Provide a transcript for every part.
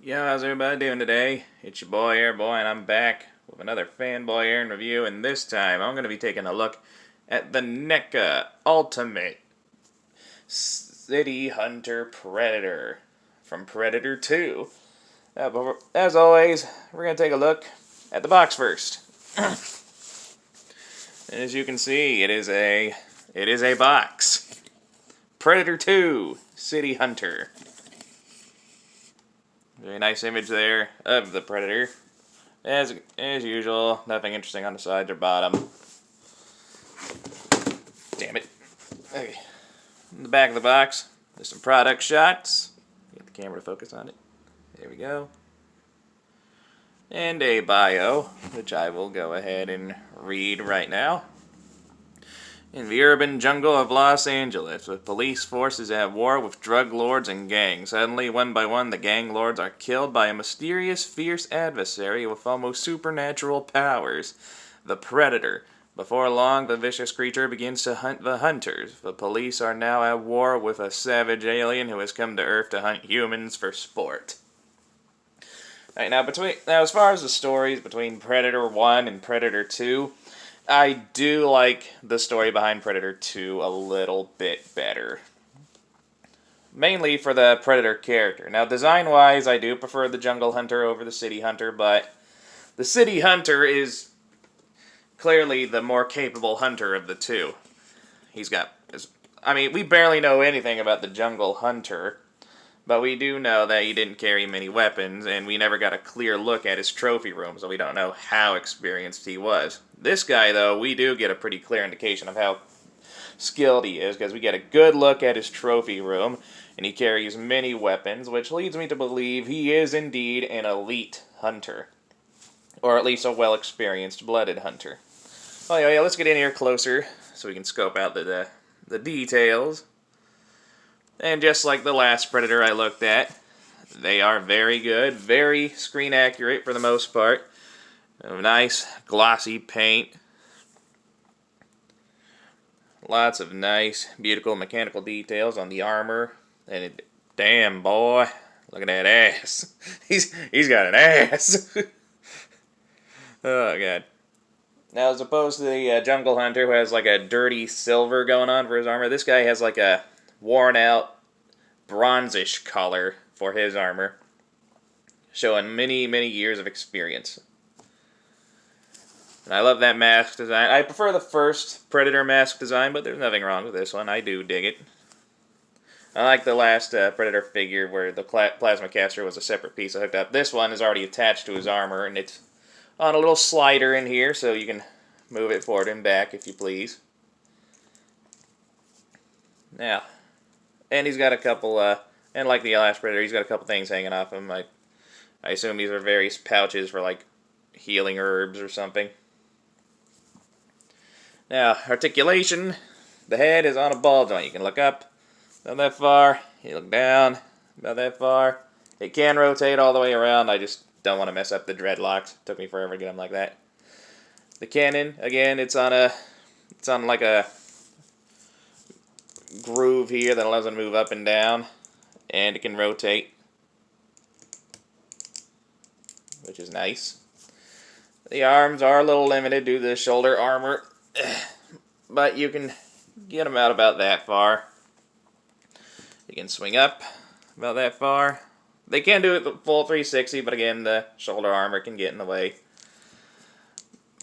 Yo, how's everybody doing today? It's your boy Airboy, and I'm back with another FanBoyAaron review, and this time I'm going to be taking a look at the NECA Ultimate City Hunter Predator from Predator 2. But as always, we're going to take a look at the box first. And as you can see, it is a box. Predator 2 City Hunter. Very nice image there of the Predator. As usual, nothing interesting on the sides or bottom. Damn it. Okay. In the back of the box, there's some product shots. Get the camera to focus on it. There we go. And a bio, which I will go ahead and read right now. In the urban jungle of Los Angeles, with police forces at war with drug lords and gangs, suddenly, one by one, the gang lords are killed by a mysterious, fierce adversary with almost supernatural powers, the Predator. Before long, the vicious creature begins to hunt the hunters. The police are now at war with a savage alien who has come to Earth to hunt humans for sport. Alright, now as far as the stories between Predator 1 and Predator 2, I do like the story behind Predator 2 a little bit better. Mainly for the Predator character. Now, design-wise, I do prefer the Jungle Hunter over the City Hunter, but the City Hunter is clearly the more capable hunter of the two. We barely know anything about the Jungle Hunter, but we do know that he didn't carry many weapons, and we never got a clear look at his trophy room, so we don't know how experienced he was. This guy, though, we do get a pretty clear indication of how skilled he is, because we get a good look at his trophy room, and he carries many weapons, which leads me to believe he is indeed an elite hunter. Or at least a well-experienced blooded hunter. Well, yeah, let's get in here closer, so we can scope out the details. And just like the last Predator I looked at, they are very good, very screen accurate for the most part. Nice glossy paint. Lots of nice, beautiful mechanical details on the armor. And damn boy, look at that ass. He's got an ass. Oh god. Now, as opposed to the Jungle Hunter, who has like a dirty silver going on for his armor, this guy has like a worn out bronzish color for his armor, showing many years of experience. And I love that mask design. I prefer the first Predator mask design, but there's nothing wrong with this one. I do dig it. I like the last Predator figure where the plasma caster was a separate piece I hooked up. This one is already attached to his armor, and it's on a little slider in here, so you can move it forward and back if you please. Now, and he's got a couple, and like the last Predator, he's got a couple things hanging off him. I assume these are various pouches for, like, healing herbs or something. Now, articulation. The head is on a ball joint. You can look up about that far. You look down about that far. It can rotate all the way around. I just don't want to mess up the dreadlocks. It took me forever to get them like that. The cannon, again, it's on like a groove here that allows it to move up and down, and it can rotate, which is nice. The arms are a little limited due to the shoulder armor, but you can get them out about that far. You can swing up about that far. They can do it the full 360, but again, the shoulder armor can get in the way.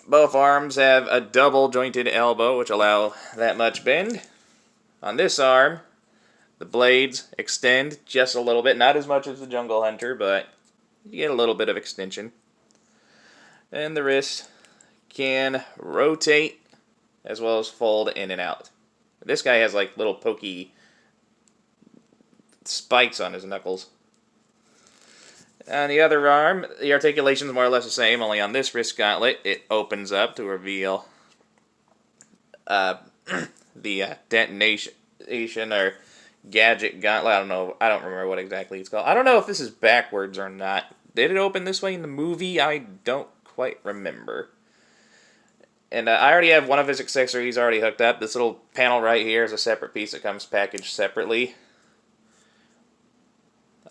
Both arms have a double jointed elbow, which allow that much bend. On this arm, the blades extend just a little bit. Not as much as the Jungle Hunter, but you get a little bit of extension. And the wrist can rotate as well as fold in and out. This guy has like little pokey spikes on his knuckles. On the other arm, the articulation is more or less the same, only on this wrist gauntlet, it opens up to reveal the detonation or gadget gauntlet. I don't remember what exactly it's called. I don't know if this is backwards or not. Did it open this way in the movie? I don't quite remember. And I already have one of his accessories already hooked up. This little panel right here is a separate piece that comes packaged separately.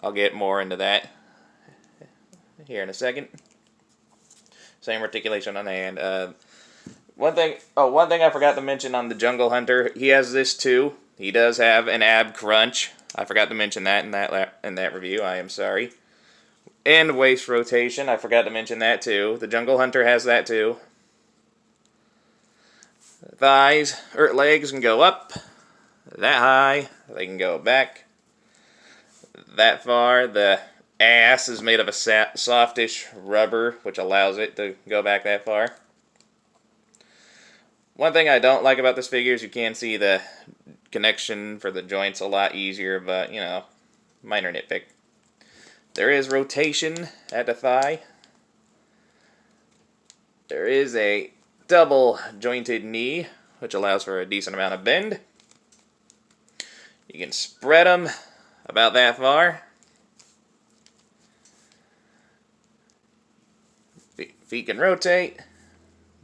I'll get more into that here in a second. Same articulation on the hand. One thing I forgot to mention on the Jungle Hunter, he has this too. He does have an ab crunch. I forgot to mention that in that review. I am sorry. And waist rotation. I forgot to mention that too. The Jungle Hunter has that too. Thighs or legs can go up that high. They can go back that far. The ass is made of a softish rubber, which allows it to go back that far. One thing I don't like about this figure is you can see the connection for the joints a lot easier, but, you know, minor nitpick. There is rotation at the thigh. There is a double jointed knee, which allows for a decent amount of bend. You can spread them about that far. Feet can rotate,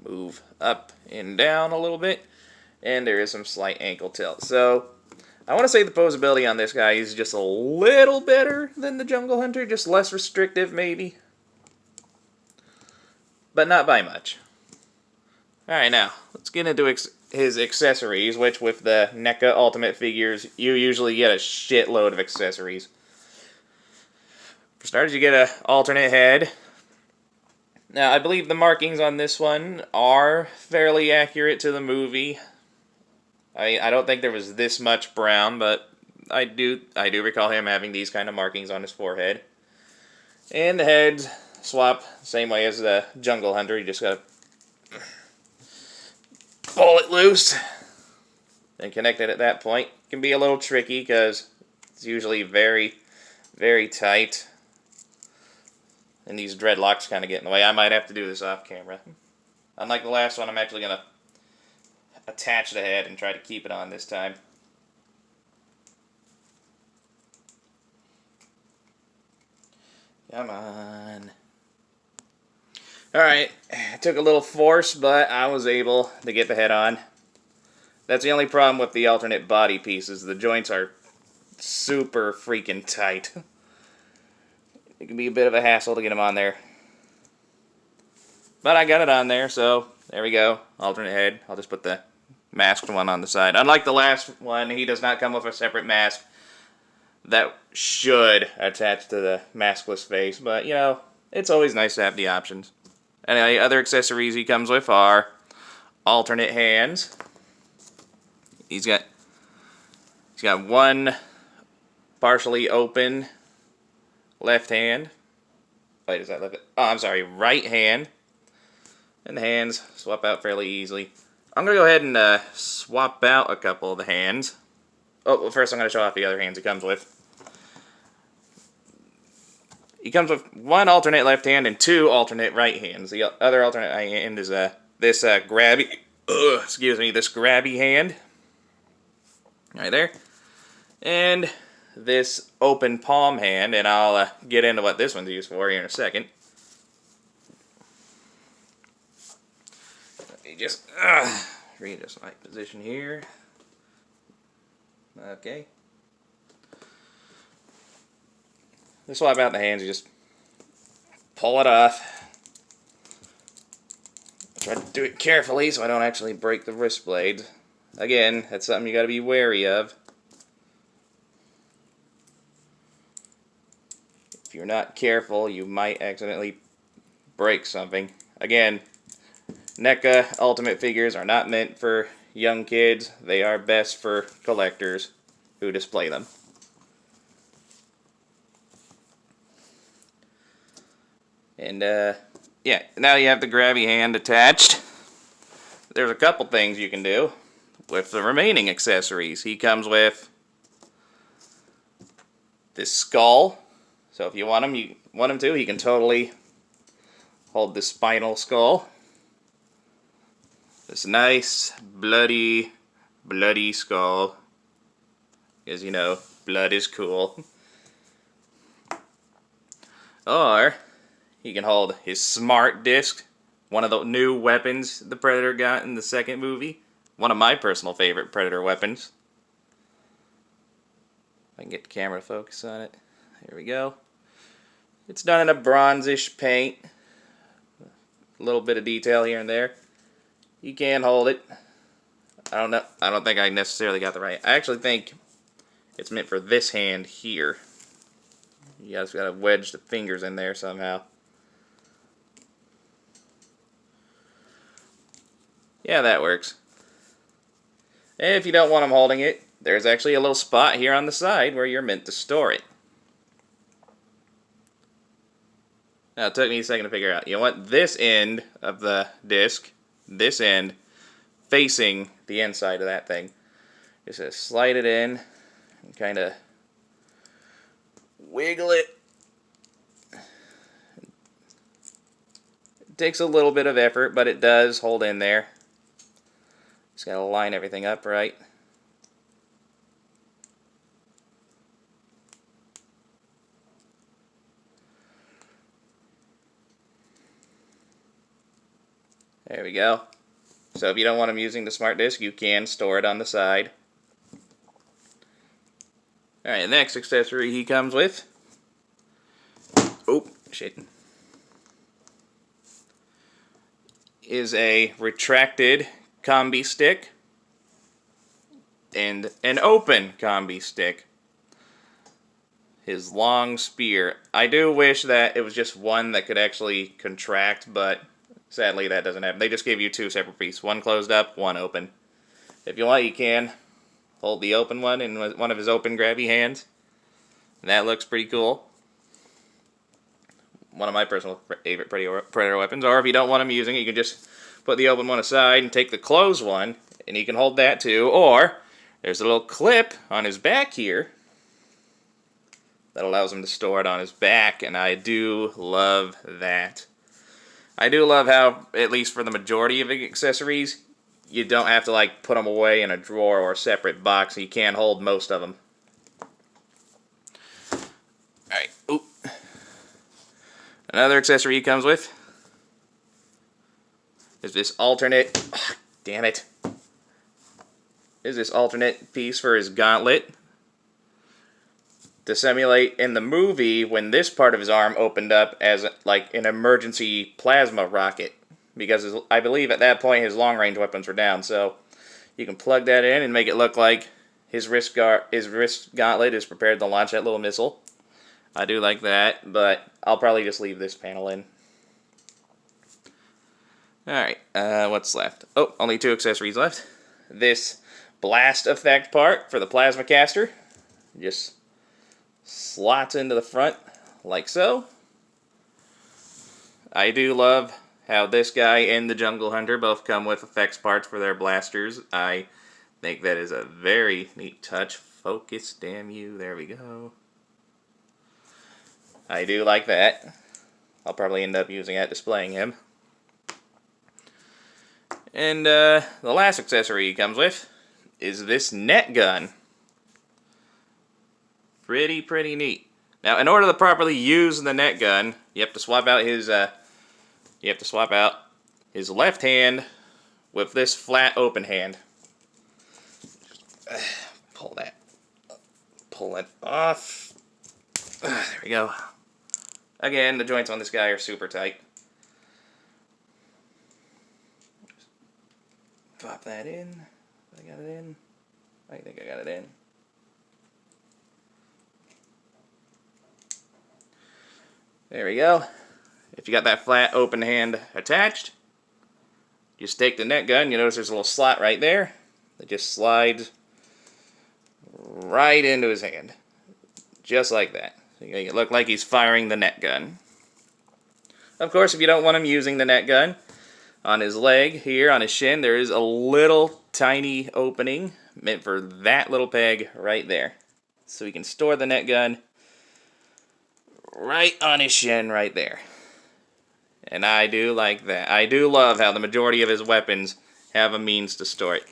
move up and down a little bit, and there is some slight ankle tilt. So, I want to say the posability on this guy is just a little better than the Jungle Hunter, just less restrictive maybe, but not by much. Alright, now, let's get into his accessories, which with the NECA Ultimate figures, you usually get a shitload of accessories. For starters, you get an alternate head. Now, I believe the markings on this one are fairly accurate to the movie. I don't think there was this much brown, but I do recall him having these kind of markings on his forehead. And the heads swap same way as the Jungle Hunter. You just gotta pull it loose and connect it at that point. It can be a little tricky because it's usually very, very tight. And these dreadlocks kind of get in the way. I might have to do this off camera. Unlike the last one, I'm actually going to attach the head and try to keep it on this time. Come on. Alright, it took a little force, but I was able to get the head on. That's the only problem with the alternate body pieces. The joints are super freaking tight. It can be a bit of a hassle to get them on there. But I got it on there, so there we go. Alternate head. I'll just put the masked one on the side. Unlike the last one, he does not come with a separate mask that should attach to the maskless face. But, you know, it's always nice to have the options. Anyway, other accessories he comes with are alternate hands. He's got one partially open left hand. Wait, is that left? Oh, I'm sorry, right hand. And the hands swap out fairly easily. I'm going to go ahead and swap out a couple of the hands. Oh, well, first I'm going to show off the other hands he comes with. He comes with one alternate left hand and two alternate right hands. The other alternate right hand is this grabby, this grabby hand. Right there. And this open palm hand, and I'll get into what this one's used for here in a second. Let me just readjust my position here. Okay. To swap out the hands, you just pull it off. Try to do it carefully so I don't actually break the wrist blade. Again, that's something you got to be wary of. If you're not careful, you might accidentally break something. Again, NECA Ultimate figures are not meant for young kids. They are best for collectors who display them. And, yeah, now you have the grabby hand attached. There's a couple things you can do with the remaining accessories. He comes with this skull. So if you want him to, he can totally hold the spinal skull. This nice, bloody skull. Because, you know, blood is cool. Or he can hold his smart disc, one of the new weapons the Predator got in the second movie. One of my personal favorite Predator weapons. If I can get the camera to focus on it. Here we go. It's done in a bronzish paint. A little bit of detail here and there. You can hold it. I don't know. I don't think I necessarily got the right. I actually think it's meant for this hand here. You guys gotta wedge the fingers in there somehow. Yeah, that works. And if you don't want them holding it, there's actually a little spot here on the side where you're meant to store it. Now, it took me a second to figure out. You want this end of the disc, this end, facing the inside of that thing. Just slide it in and kind of wiggle it. It takes a little bit of effort, but it does hold in there. Just gotta line everything up right. There we go. So if you don't want them using the smart disk, you can store it on the side. Alright, the next accessory he comes with. Oh, shit. Is a retracted Combi stick and an open Combi stick. His long spear. I do wish that it was just one that could actually contract, but sadly that doesn't happen. They just give you two separate pieces. One closed up, one open. If you want, you can hold the open one in one of his open grabby hands. And that looks pretty cool. One of my personal favorite predator weapons. Or if you don't want him using it, you can just put the open one aside and take the closed one, and he can hold that too. Or there's a little clip on his back here that allows him to store it on his back, and I do love that. I do love how, at least for the majority of the accessories, you don't have to like put them away in a drawer or a separate box. You can hold most of them. Alright, oop. Another accessory he comes with is this alternate, damn it, is this alternate piece for his gauntlet to simulate in the movie when this part of his arm opened up as like an emergency plasma rocket, because I believe at that point his long range weapons were down. So you can plug that in and make it look like his wrist gauntlet is prepared to launch that little missile. I do like that, but I'll probably just leave this panel in. Alright, what's left? Oh, only two accessories left. This blast effect part for the plasma caster. Just slots into the front like so. I do love how this guy and the Jungle Hunter both come with effects parts for their blasters. I think that is a very neat touch. Focus, damn you. There we go. I do like that. I'll probably end up using that displaying him. And the last accessory he comes with is this net gun. Pretty neat. Now, in order to properly use the net gun, you have to swap out his left hand with this flat open hand. Pull it off. There we go. Again, the joints on this guy are super tight. Pop that in. I got it in. I think I got it in. There we go. If you got that flat open hand attached, just take the net gun. You notice there's a little slot right there that just slides right into his hand. Just like that. So you make it look like he's firing the net gun. Of course, if you don't want him using the net gun, on his leg here, on his shin, there is a little tiny opening meant for that little peg right there. So he can store the net gun right on his shin right there. And I do like that. I do love how the majority of his weapons have a means to store it.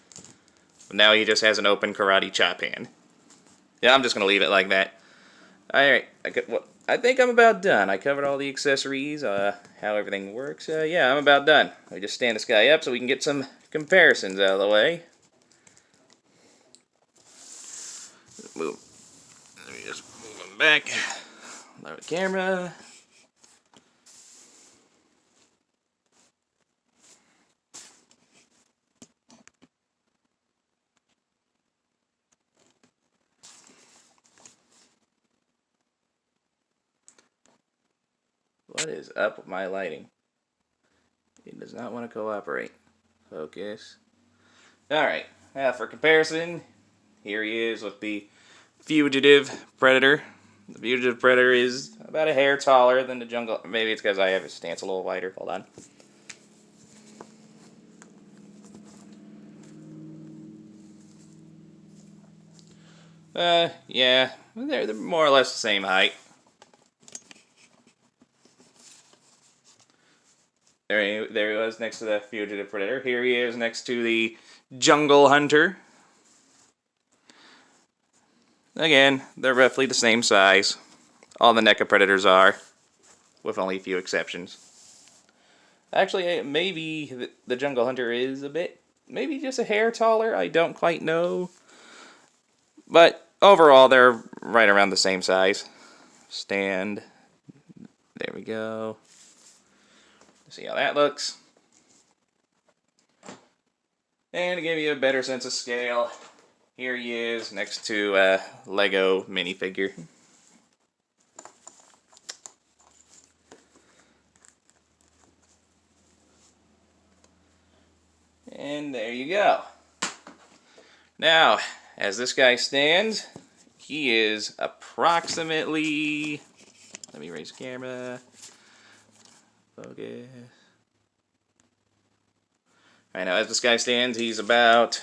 But now he just has an open karate chop hand. Yeah, I'm just going to leave it like that. Alright, I think I'm about done. I covered all the accessories, how everything works. Yeah, I'm about done. We just stand this guy up so we can get some comparisons out of the way. Let me just move him back. Lower the camera. What is up with my lighting? It does not want to cooperate. Focus. Alright, for comparison, here he is with the Fugitive Predator. The Fugitive Predator is about a hair taller than the Jungle. Maybe it's because I have his stance a little wider. Hold on. Yeah, they're more or less the same height. There he was next to the Fugitive Predator. Here he is next to the Jungle Hunter. Again, they're roughly the same size. All the NECA Predators are, with only a few exceptions. Actually, maybe the Jungle Hunter is maybe just a hair taller. I don't quite know. But overall, they're right around the same size. Stand. There we go. See how that looks. And to give you a better sense of scale, here he is next to a Lego minifigure. And there you go. Now, as this guy stands, he is approximately, let me raise the camera, focus. Alright, now as this guy stands, he's about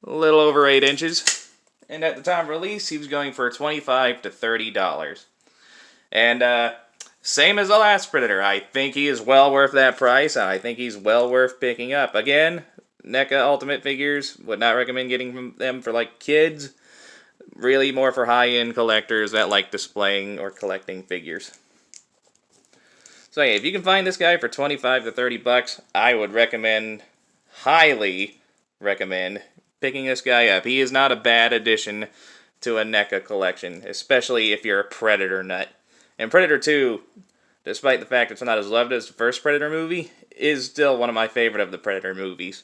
a little over 8 inches. And at the time of release, he was going for $25 to $30. And same as the last Predator, I think he is well worth that price, and I think he's well worth picking up. Again, NECA Ultimate figures, would not recommend getting them for like kids. Really more for high-end collectors that like displaying or collecting figures. So yeah, if you can find this guy for $25 to $30, I would highly recommend picking this guy up. He is not a bad addition to a NECA collection, especially if you're a Predator nut. And Predator 2, despite the fact it's not as loved as the first Predator movie, is still one of my favorite of the Predator movies.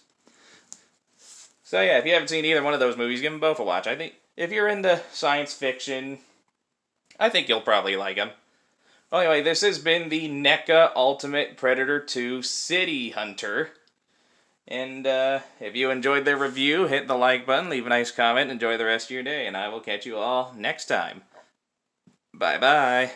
So yeah, if you haven't seen either one of those movies, give them both a watch. I think if you're into science fiction, I think you'll probably like them. Well, anyway, this has been the NECA Ultimate Predator 2 City Hunter. And if you enjoyed the review, hit the like button, leave a nice comment, enjoy the rest of your day, and I will catch you all next time. Bye-bye.